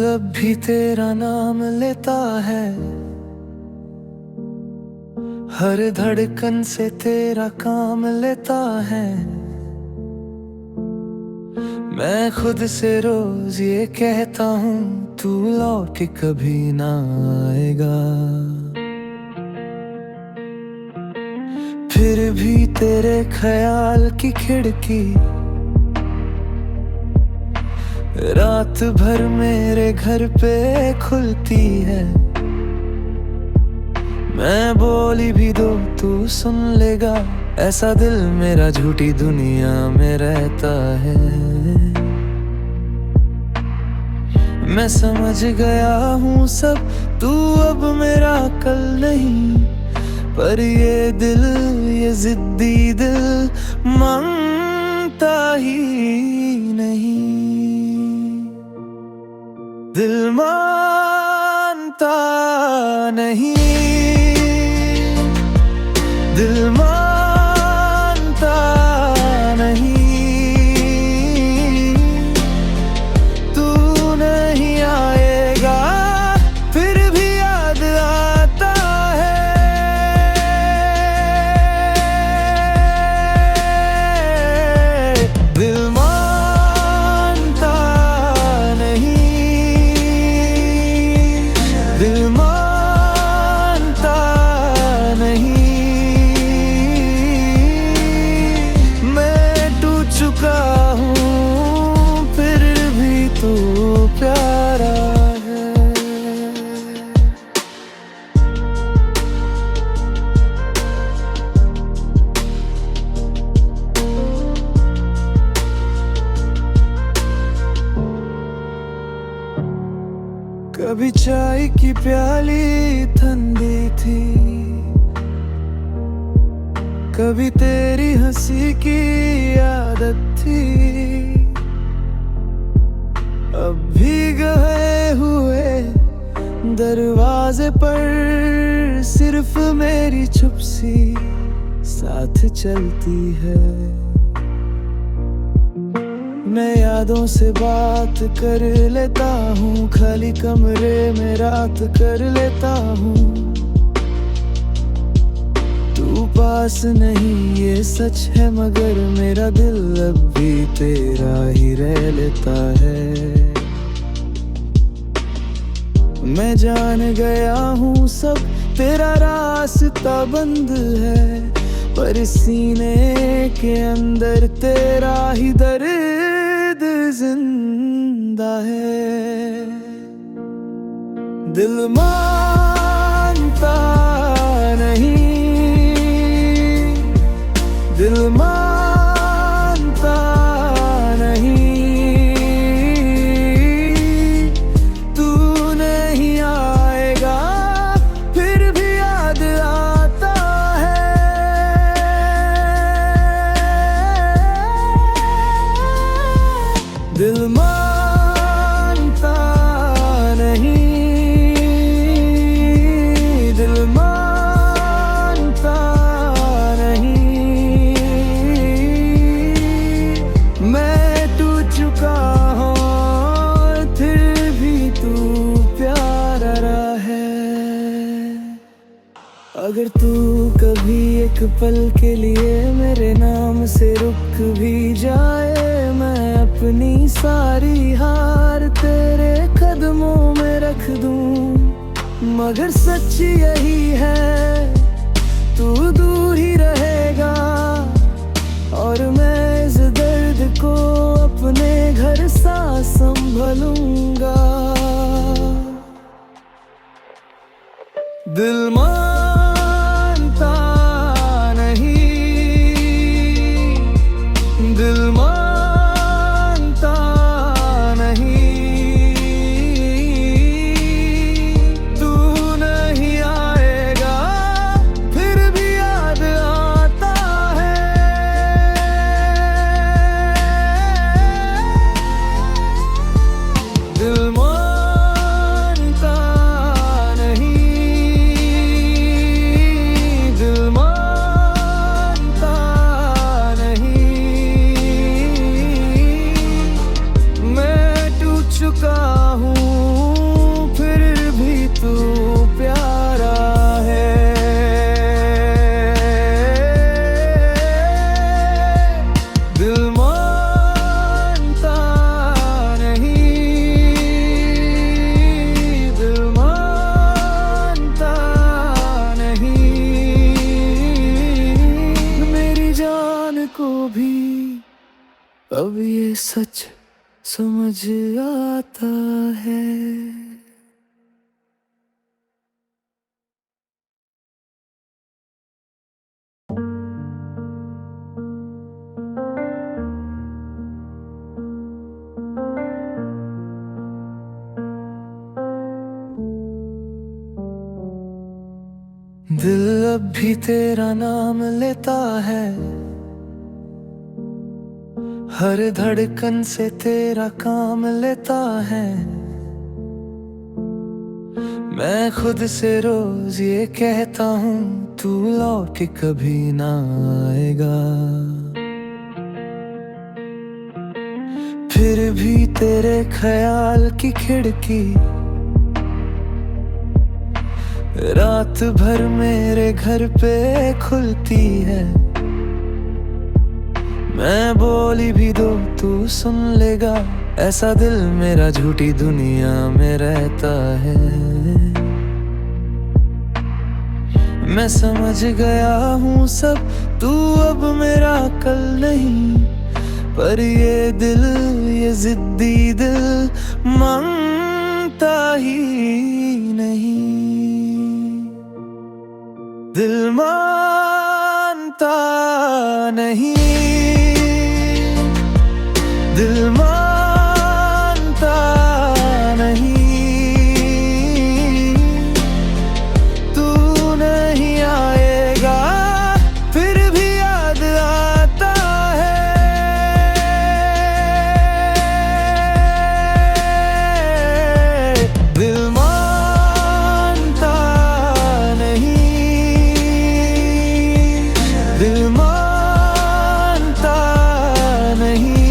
अब भी तेरा नाम लेता है, हर धड़कन से तेरा काम लेता है। मैं खुद से रोज ये कहता हूँ तू लौट कभी ना आएगा, फिर भी तेरे ख्याल की खिड़की रात भर मेरे घर पे खुलती है। मैं बोली भी दो तू सुन लेगा, ऐसा दिल मेरा झूठी दुनिया में रहता है। मैं समझ गया हूँ सब, तू अब मेरा कल नहीं, पर ये दिल, ये जिद्दी दिल मानता ही नहीं। दिल मानता नहीं, दिल मानता नहीं। तू नहीं आएगा फिर भी याद आता है। दिल मानता नहीं, दिल मानता नहीं। चुका हूँ फिर भी तू प्यारा है। कभी चाय की प्याली ठंडी थी, कभी तेरी हंसी की आदत थी। अब भी गए हुए दरवाजे पर सिर्फ मेरी चुप सी साथ चलती है। मैं यादों से बात कर लेता हूँ, खाली कमरे में रात कर लेता हूँ। पास नहीं ये सच है, मगर मेरा दिल अब भी तेरा ही रह लेता है। मैं जान गया हूँ सब, तेरा रास्ता बंद है, पर सीने के अंदर तेरा ही दर्द जिंदा है। दिल मानता नहीं, दिल मानता नहीं। तू नहीं आएगा फिर भी याद आता है। दिल मानता नहीं, दिल मानता नहीं। चुका हूँ फिर भी तू प्यारा है। अगर तू कभी एक पल के लिए मेरे नाम से रुक भी जाए, मैं अपनी सारी हार तेरे कदमों में रख दूं। मगर सच यही है, तू दूर ही रहेगा और मैं इस दर्द को अपने घर सा संभलूंगा। दिल मानता नहीं, दिल मानता नहीं। तू नहीं आएगा फिर भी याद आता है। दिल मानता नहीं, सच समझ आता है। दिल अब भी तेरा नाम लेता है, हर धड़कन से तेरा काम लेता है। मैं खुद से रोज ये कहता हूँ तू लौट कभी ना आएगा, फिर भी तेरे ख्याल की खिड़की रात भर मेरे घर पे खुलती है। मैं बोली भी दो तू सुन लेगा, ऐसा दिल मेरा झूठी दुनिया में रहता है। मैं समझ गया हूँ सब, तू अब मेरा कल नहीं, पर ये दिल, ये जिद्दी दिल मानता ही नहीं। दिल मानता नहीं, दिल मानता नहीं। तू नहीं आएगा फिर भी याद आता है। दिल मानता नहीं, दिल मानता नहीं।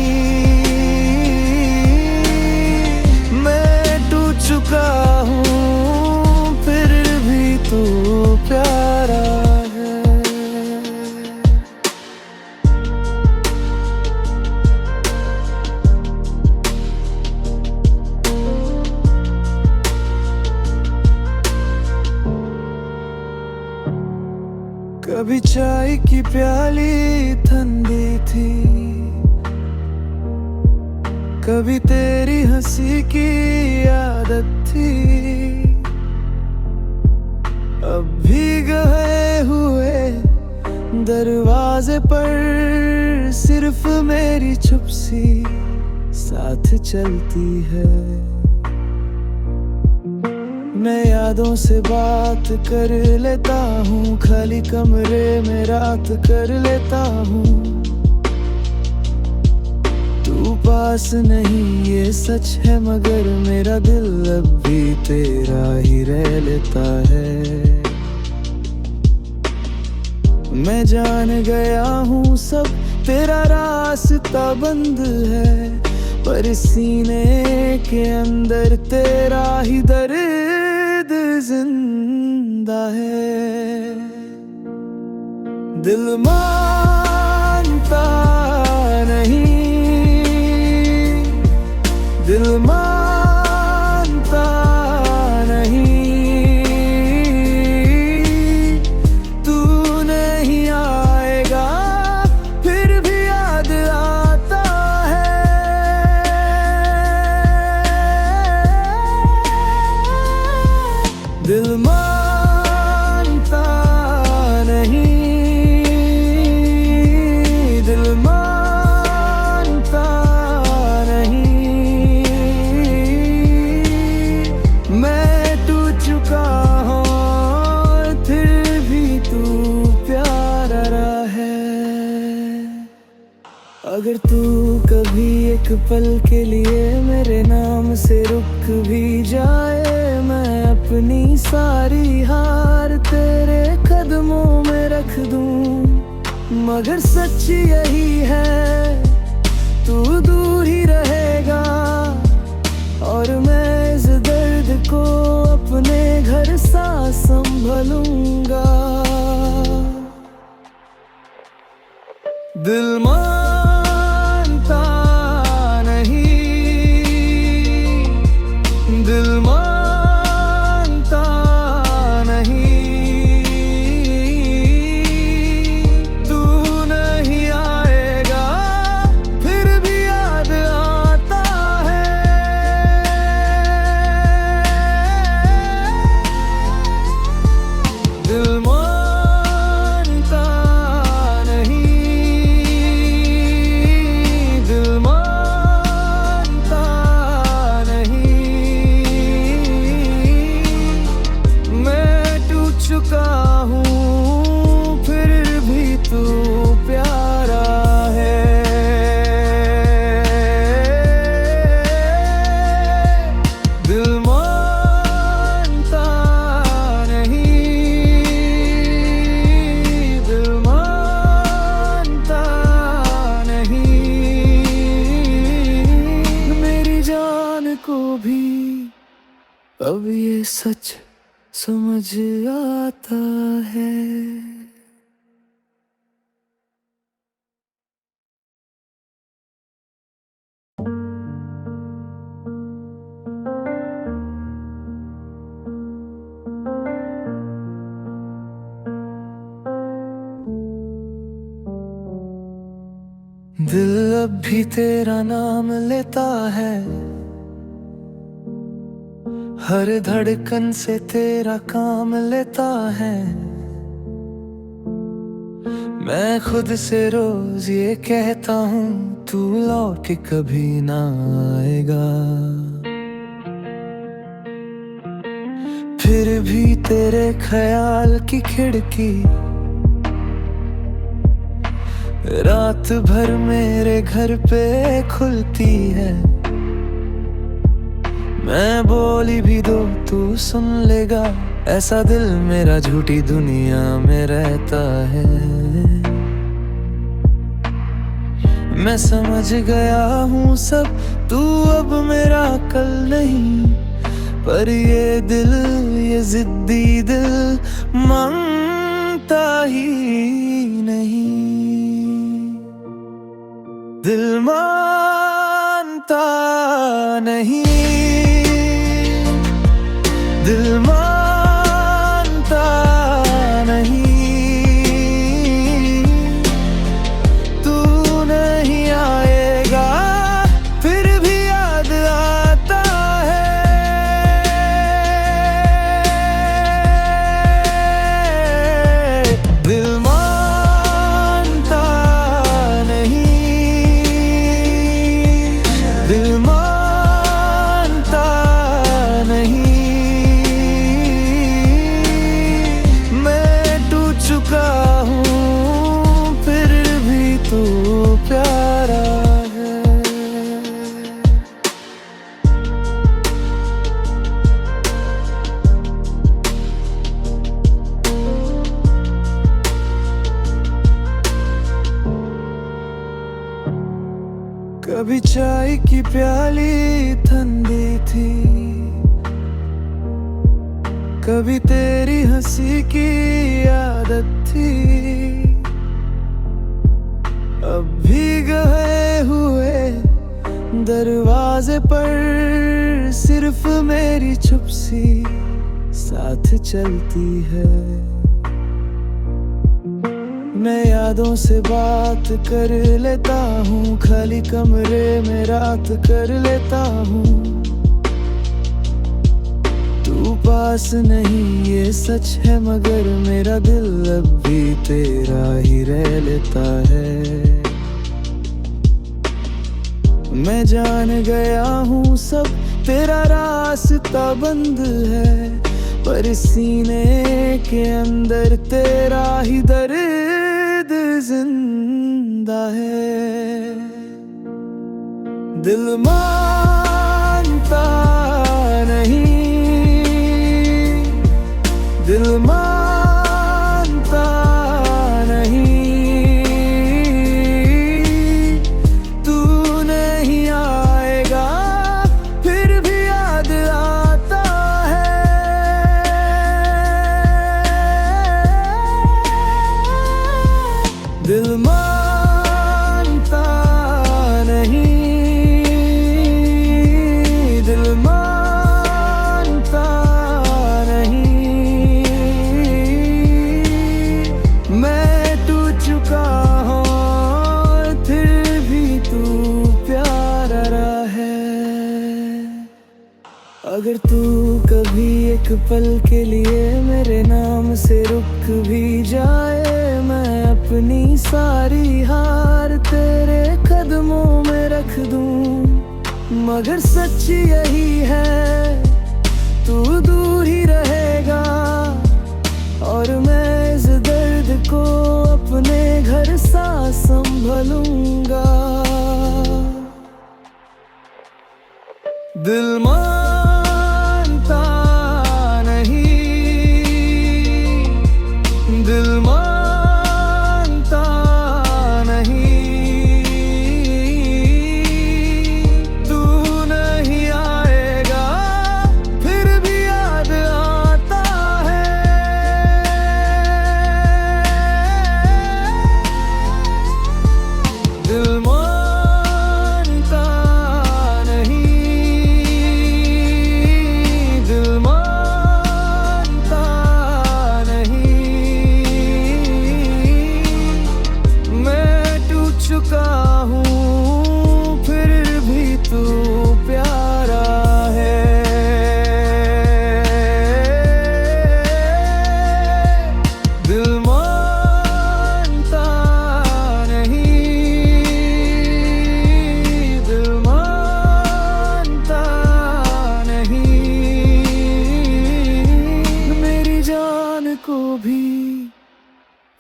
मैं टूट चुका हूँ फिर भी तू प्यारा है। कभी चाय की प्याली ठंडी थी, कभी तेरी हंसी की आदत थी। अब भी गए हुए दरवाजे पर सिर्फ मेरी चुप सी साथ चलती है। मैं यादों से बात कर लेता हूँ, खाली कमरे में रात कर लेता हूँ। तू पास नहीं ये सच है, मगर मेरा दिल अब भी तेरा ही रह लेता है। मैं जान गया हूँ सब, तेरा रास्ता बंद है, पर सीने के अंदर तेरा ही दर्द जिंदा है। दिल मानता नहीं, दिल मानता नहीं। तू नहीं आएगा फिर भी याद आता है। दिल मानता नहीं, दिल मानता नहीं। मैं टूट चुका हूँ फिर भी तू प्यारा है। अगर तू कभी एक पल के लिए मेरे नाम से रुक भी जाए, मैं अपनी सारी हार तेरे कदमों में रख दूं। मगर सच यही है तू दूर ही रहेगा, और मैं इस दर्द को अपने घर सा संभलूंगा। दिल मानता नहीं, दिल मानता नहीं। तू नहीं आएगा फिर भी याद चुका हूँ फिर भी तू प्यारा है। दिल मानता नहीं, दिल मानता नहीं, मेरी जान को भी अब ये सच समझ आता है। दिल अब भी तेरा नाम लेता है, हर धड़कन से तेरा काम लेता है। मैं खुद से रोज ये कहता हूँ तू लौट कभी ना आएगा, फिर भी तेरे ख्याल की खिड़की रात भर मेरे घर पे खुलती है। मैं बोली भी दो तू सुन लेगा, ऐसा दिल मेरा झूठी दुनिया में रहता है। मैं समझ गया हूँ सब, तू अब मेरा कल नहीं, पर ये दिल, ये जिद्दी दिल मानता ही नहीं। दिल मानता नहीं, दिल मानता नहीं, तू नहीं आएगा फिर भी याद आता है। दिल मानता नहीं, दिल मानता नहीं, चुका हूँ फिर भी तू प्यारा है। कभी चाय की प्याली ठंडी थी, कभी तेरी हंसी की आदत थी, अब भी गए हुए दरवाजे पर सिर्फ मेरी चुप सी साथ चलती है। मैं यादों से बात कर लेता हूँ, खाली कमरे में रात कर लेता हूँ। तू पास नहीं ये सच है, मगर मेरा दिल अब भी तेरा ही रह लेता है। मैं जान गया हूँ सब, तेरा रास्ता बंद है, पर सीने के अंदर तेरा ही दर्द जिंदा है। दिल मानता नहीं, दिल मानता नहीं, तू नहीं आएगा फिर भी याद आता है। दिल मानता नहीं, दिल मानता नहीं, मैं टूट चुका हूँ फिर भी तू प्यारा है। अगर तू कभी एक पल के लिए मेरे नाम से रुक भी जाए, मैं अपनी सारी हार तेरे कदमों में रख दूं। मगर सच यही है, तू दूर ही रहेगा और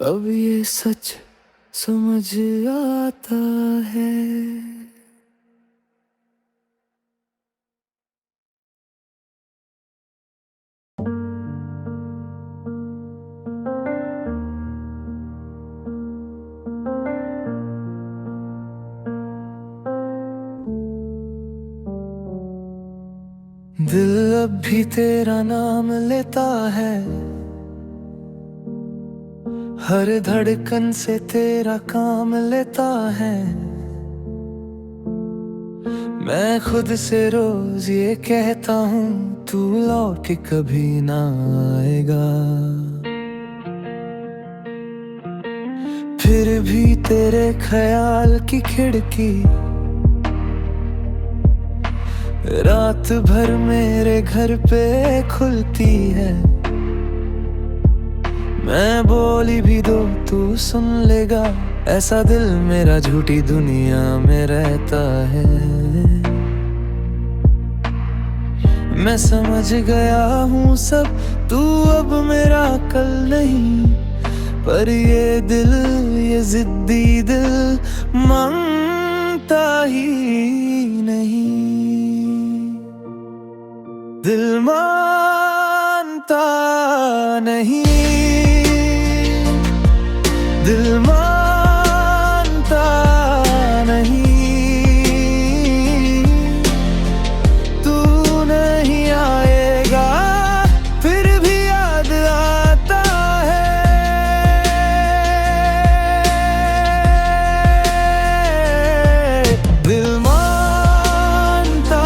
अब ये सच समझ आता है। दिल अब भी तेरा नाम लेता है, हर धड़कन से तेरा काम लेता है। मैं खुद से रोज ये कहता हूँ तू लौट कभी ना आएगा, फिर भी तेरे ख्याल की खिड़की रात भर मेरे घर पे खुलती है। मैं बोली भी दो तू सुन लेगा, ऐसा दिल मेरा झूठी दुनिया में रहता है। मैं समझ गया हूँ सब, तू अब मेरा कल नहीं, पर ये दिल, ये जिद्दी दिल मानता ही नहीं। दिल मानता नहीं, दिल मानता नहीं। तू नहीं आएगा फिर भी याद आता है। दिल मानता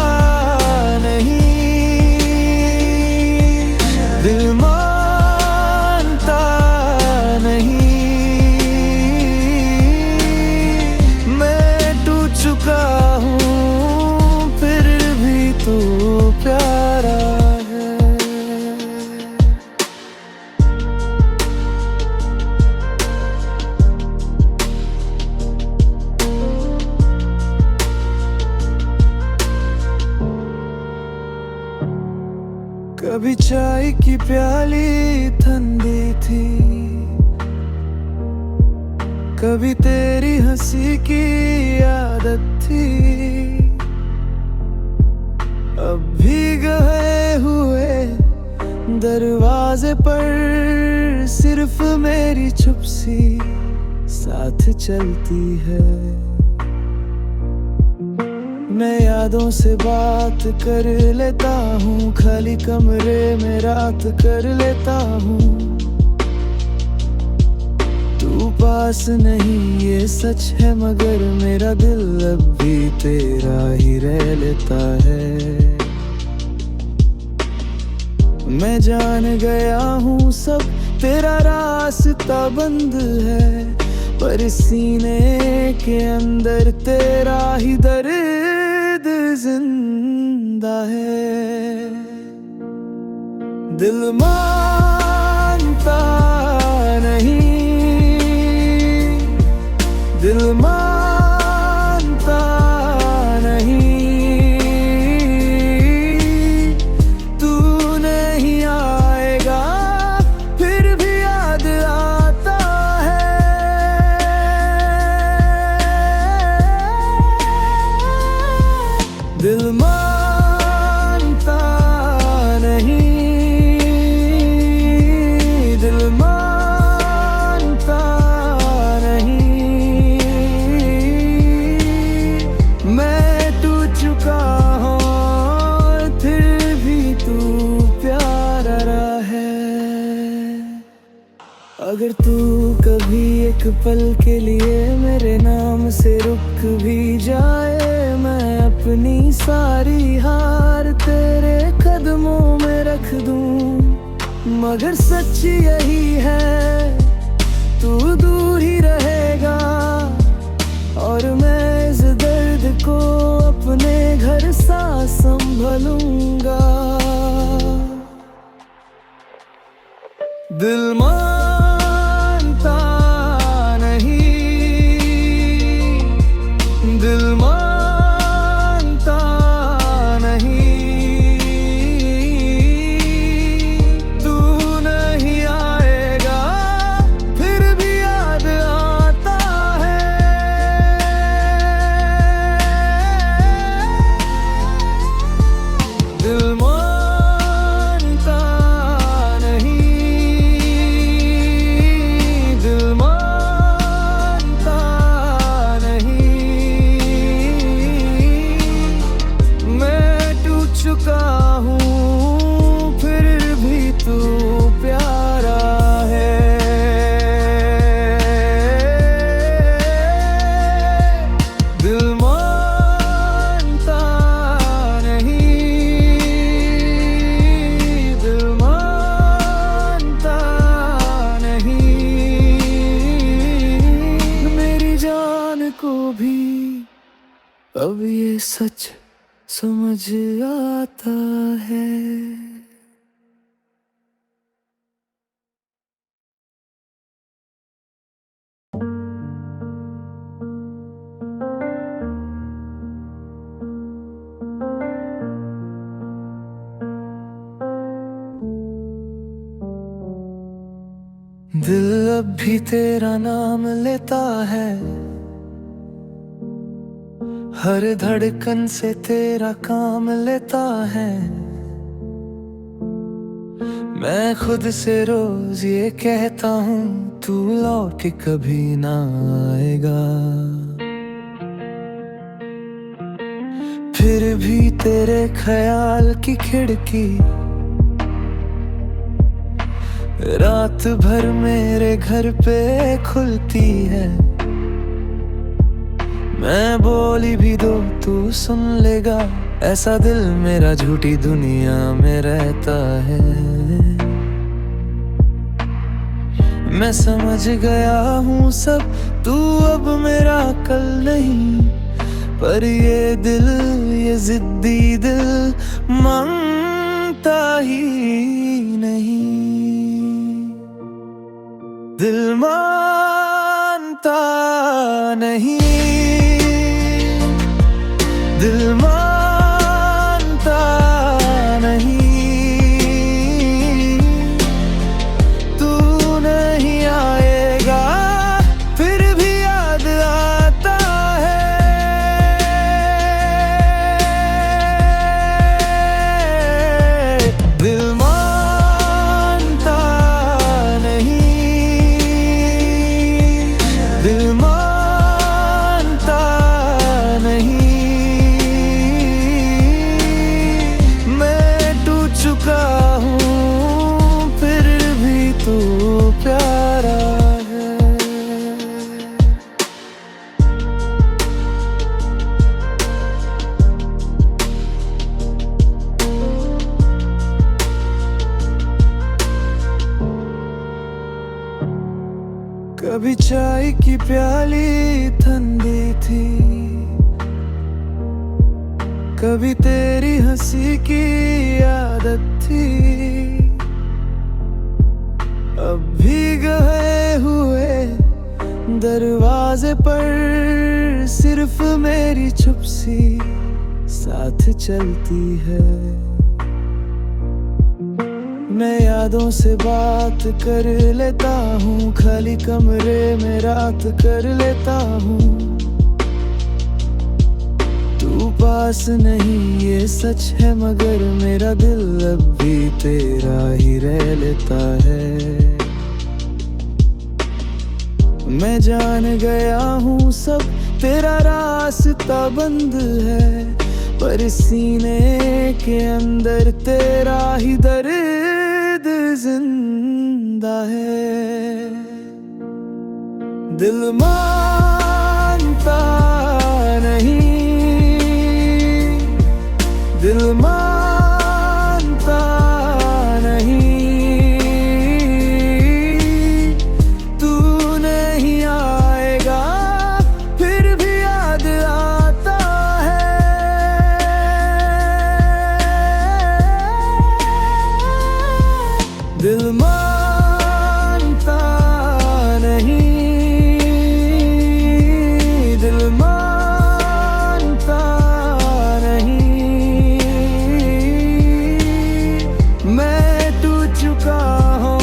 नहीं, दिल मानता नहीं। मैं टूट चुका हूँ फिर भी तू प्यारा है। कभी चाय की प्याली ठंडी थी, कभी तेरी हंसी की आदत थी। अब भी गए हुए दरवाजे पर सिर्फ मेरी चुप सी साथ चलती है। मैं यादों से बात कर लेता हूँ, खाली कमरे में रात कर लेता हूँ। तू पास नहीं ये सच है, मगर मेरा दिल अब भी तेरा ही रह लेता है। मैं जान गया हूँ सब, तेरा रास्ता बंद है, पर सीने के अंदर तेरा ही दर्द जिंदा है। दिल मानता नहीं, दिल मानता नहीं। तू नहीं आएगा फिर भी याद आता है। दिल मानता नहीं, दिल मानता नहीं। मैं टूट चुका हूँ फिर भी तू प्यारा है। अगर तू कभी एक पल के लिए मेरे नाम से रुक भी जाए, मैं अपनी सारी हार तेरे कदमों में रख दूं। मगर सच यही है, तू दूर ही रहेगा और मैं इस दर्द को अपने घर सा संभलूंगा। दिल मानता नहीं, दिल मानता नहीं। तू नहीं आएगा फिर भी सच समझ आता है। दिल अब भी तेरा नाम लेता है, हर धड़कन से तेरा काम लेता है। मैं खुद से रोज ये कहता हूँ तू लौट कभी ना आएगा, फिर भी तेरे ख्याल की खिड़की रात भर मेरे घर पे खुलती है। मैं बोली भी दो तू सुन लेगा, ऐसा दिल मेरा झूठी दुनिया में रहता है। मैं समझ गया हूँ सब, तू अब मेरा कल नहीं, पर ये दिल, ये जिद्दी दिल मानता ही नहीं। दिल मानता नहीं, दिल मानता नहीं, तू नहीं आएगा फिर भी याद आता है। दिल मानता नहीं, दिल मानता नहीं, मैं टूट चुका हूँ फिर भी तू प्यारा है। कभी चाय की प्याली ठंडी थी, कभी तेरी हंसी की आदत थी। अब भी गए हुए दरवाजे पर सिर्फ मेरी चुप सी साथ चलती है। मैं यादों से बात कर लेता हूँ, खाली कमरे में रात कर लेता हूँ। तू पास नहीं ये सच है, मगर मेरा दिल अब भी तेरा ही रह लेता है। मैं जान गया हूँ सब, तेरा रास्ता बंद है, पर सीने के अंदर तेरा ही दर्द जिंदा है। दिल मानता नहीं, दिल मानता नहीं, तू नहीं आएगा फिर भी याद आता है। दिल मानता नहीं, दिल मानता नहीं, मैं टूट चुका हूँ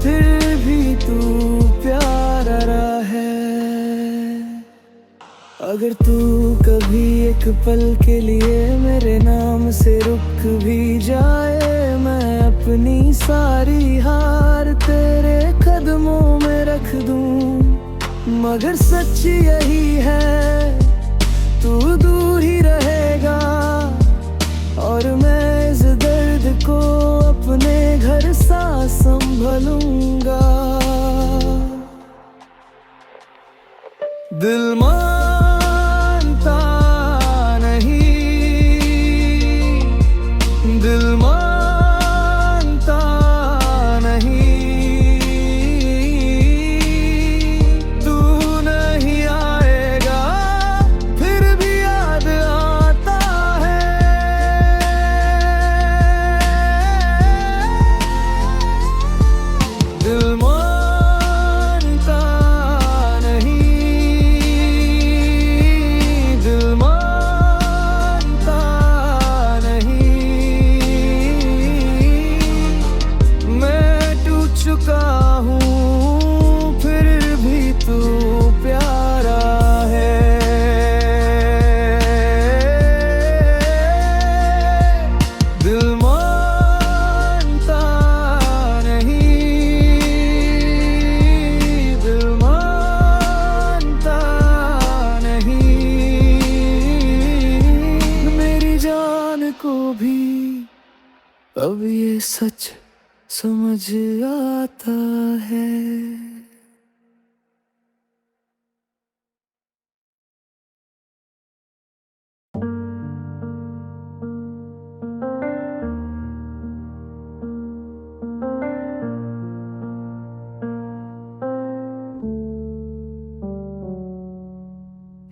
फिर भी तू प्यारा है। अगर तू कभी एक पल के लिए मेरे नाम से रुक भी जाए, मैं अपनी सारी हार तेरे कदमों में रख दूं। मगर सच यही है, तू दूर ही रहेगा और मैं इस दर्द को अपने घर सा संभलूंगा। दिल मानता नहीं, दिल मानता नहीं, तू नहीं आएगा फिर भी याद सच समझ आता है।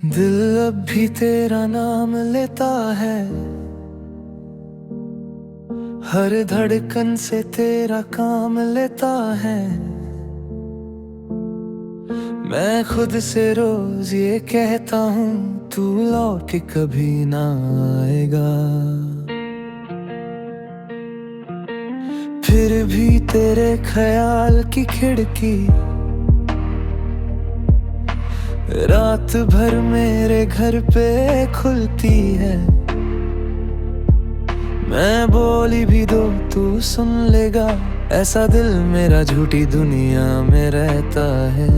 दिल अब भी तेरा नाम लेता है, हर धड़कन से तेरा काम लेता है। मैं खुद से रोज ये कहता हूँ तू लौट कभी ना आएगा, फिर भी तेरे ख्याल की खिड़की रात भर मेरे घर पे खुलती है। मैं बोली भी दो तू सुन लेगा, ऐसा दिल मेरा झूठी दुनिया में रहता है।